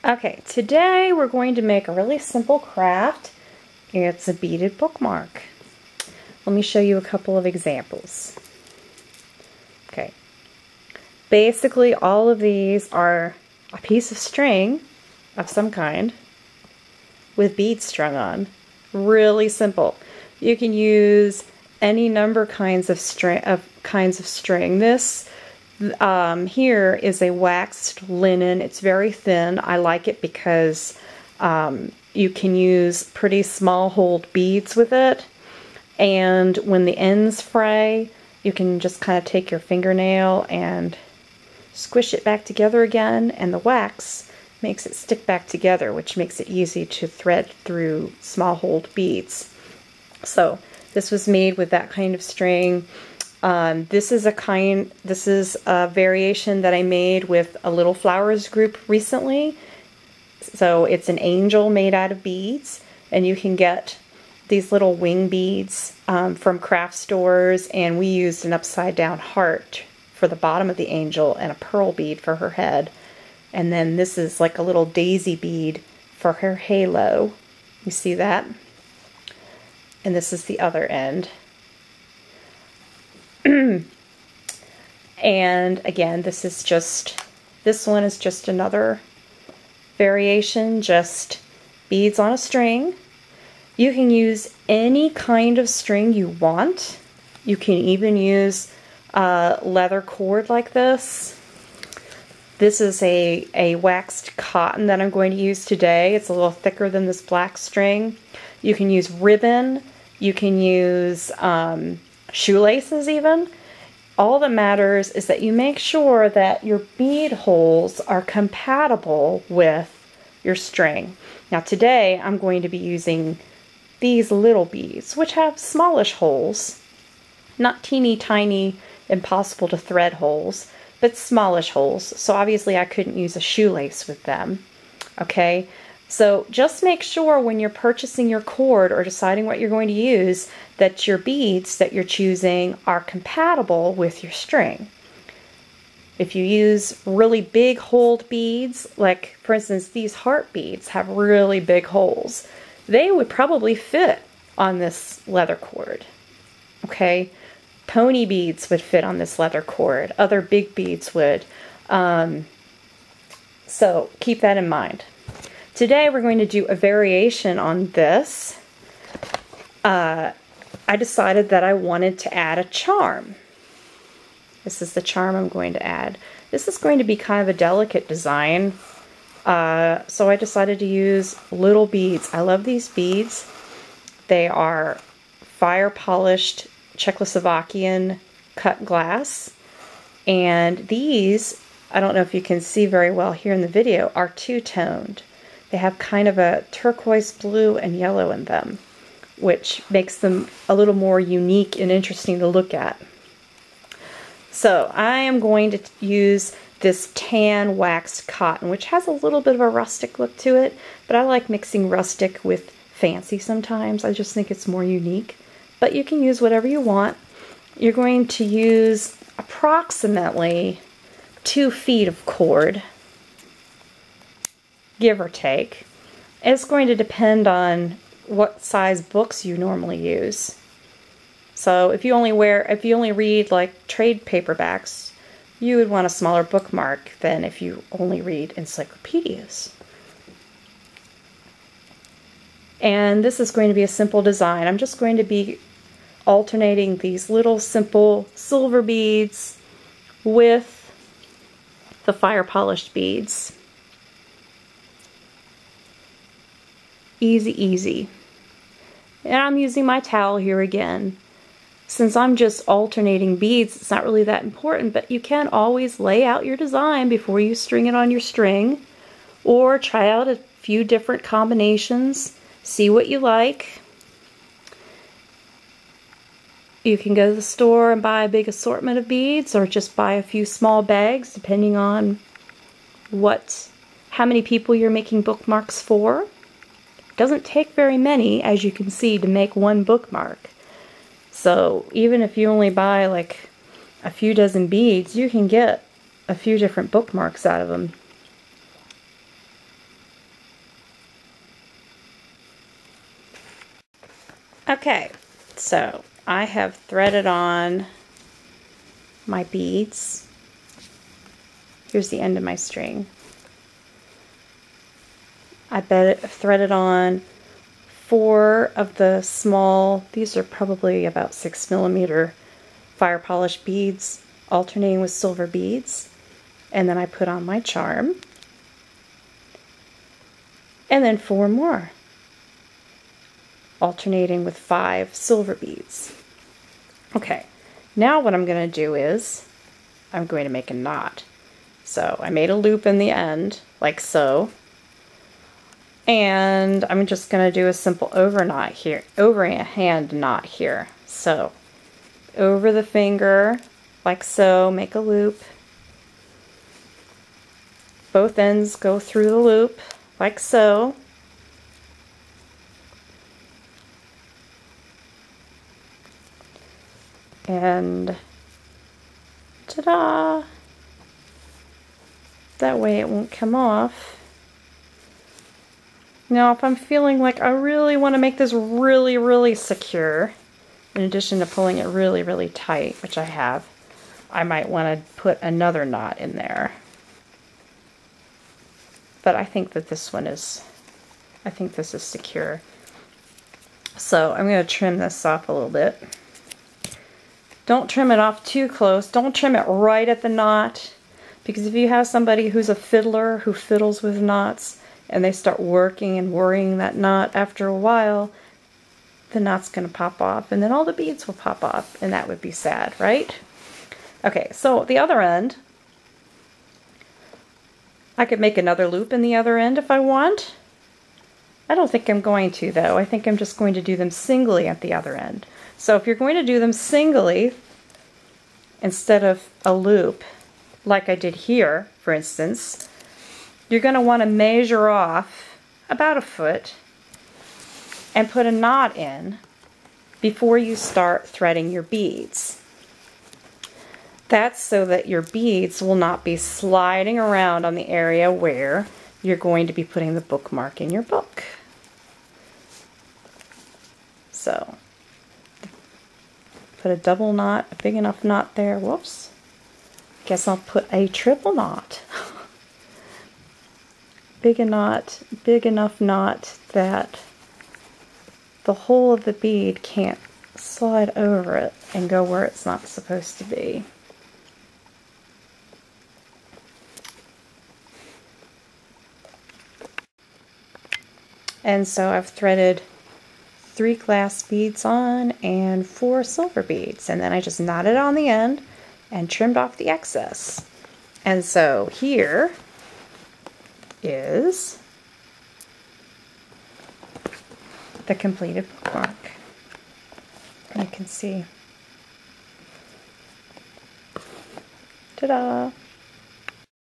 Okay, today we're going to make a really simple craft. It's a beaded bookmark. Let me show you a couple of examples. Okay, basically all of these are a piece of string of some kind with beads strung on. Really simple. You can use any number kinds of string. This here is a waxed linen. It's very thin. I like it because you can use pretty small holed beads with it, and when the ends fray, you can just kind of take your fingernail and squish it back together again, and the wax makes it stick back together, which makes it easy to thread through small holed beads. So this was made with that kind of string. This is a variation that I made with a Little Flowers group recently. So it's an angel made out of beads, and you can get these little wing beads from craft stores, and we used an upside down heart for the bottom of the angel and a pearl bead for her head. And then this is like a little daisy bead for her halo. You see that? And this is the other end. And again, this one is just another variation, just beads on a string. You can use any kind of string you want. You can even use leather cord like this. This is a waxed cotton that I'm going to use today. It's a little thicker than this black string. You can use ribbon. You can use shoelaces even. All that matters is that you make sure that your bead holes are compatible with your string. Now today I'm going to be using these little beads, which have smallish holes, not teeny tiny impossible to thread holes, but smallish holes. So obviously I couldn't use a shoelace with them. Okay, so just make sure when you're purchasing your cord or deciding what you're going to use that your beads that you're choosing are compatible with your string. If you use really big holed beads, like for instance these heart beads have really big holes, they would probably fit on this leather cord. Okay, pony beads would fit on this leather cord, other big beads would. So keep that in mind. Today we're going to do a variation on this. I decided that I wanted to add a charm. This is the charm I'm going to add. This is going to be kind of a delicate design, so I decided to use little beads. I love these beads. They are fire polished Czechoslovakian cut glass, and these, I don't know if you can see very well here in the video, are two-toned. They have kind of a turquoise blue and yellow in them, which makes them a little more unique and interesting to look at. So I am going to use this tan waxed cotton, which has a little bit of a rustic look to it, but I like mixing rustic with fancy sometimes. I just think it's more unique. But you can use whatever you want. You're going to use approximately 2 feet of cord, give or take. It's going to depend on what size books you normally use. So if you only read like trade paperbacks, you would want a smaller bookmark than if you only read encyclopedias. And this is going to be a simple design. I'm just going to be alternating these little simple silver beads with the fire polished beads. Easy, easy. And I'm using my towel here again. Since I'm just alternating beads, it's not really that important, but you can always lay out your design before you string it on your string, or try out a few different combinations, see what you like. You can go to the store and buy a big assortment of beads, or just buy a few small bags, depending on how many people you're making bookmarks for. It doesn't take very many, as you can see, to make one bookmark. So even if you only buy like a few dozen beads, you can get a few different bookmarks out of them. Okay, so I have threaded on my beads. Here's the end of my string. I threaded on 4 of the small, these are probably about 6mm fire polish beads, alternating with silver beads. And then I put on my charm. And then 4 more, alternating with 5 silver beads. Okay, now what I'm going to do is I'm going to make a knot. So I made a loop in the end, like so. And I'm just going to do a simple overhand knot here. So over the finger, like so, make a loop. Both ends go through the loop, like so. And ta-da! That way it won't come off. Now if I'm feeling like I really want to make this really, really secure, in addition to pulling it really, really tight, which I have, I might want to put another knot in there. But I think that this is secure. So I'm going to trim this off a little bit. Don't trim it off too close. Don't trim it right at the knot, because if you have somebody who's a fiddler who fiddles with knots and they start working and worrying that knot, after a while the knot's going to pop off and then all the beads will pop off, and that would be sad, right? Okay, so the other end, I could make another loop in the other end if I want. I don't think I'm going to, though. I think I'm just going to do them singly at the other end. So if you're going to do them singly instead of a loop, like I did here, for instance, you're going to want to measure off about 1 foot and put a knot in before you start threading your beads. That's so that your beads will not be sliding around on the area where you're going to be putting the bookmark in your book. So, put a double knot, a big enough knot there. Whoops. Guess I'll put a triple knot. Big enough knot that the whole of the bead can't slide over it and go where it's not supposed to be. And so I've threaded 3 glass beads on and 4 silver beads, and then I just knotted on the end and trimmed off the excess. And so here is the completed bookmark. You can see. Ta-da!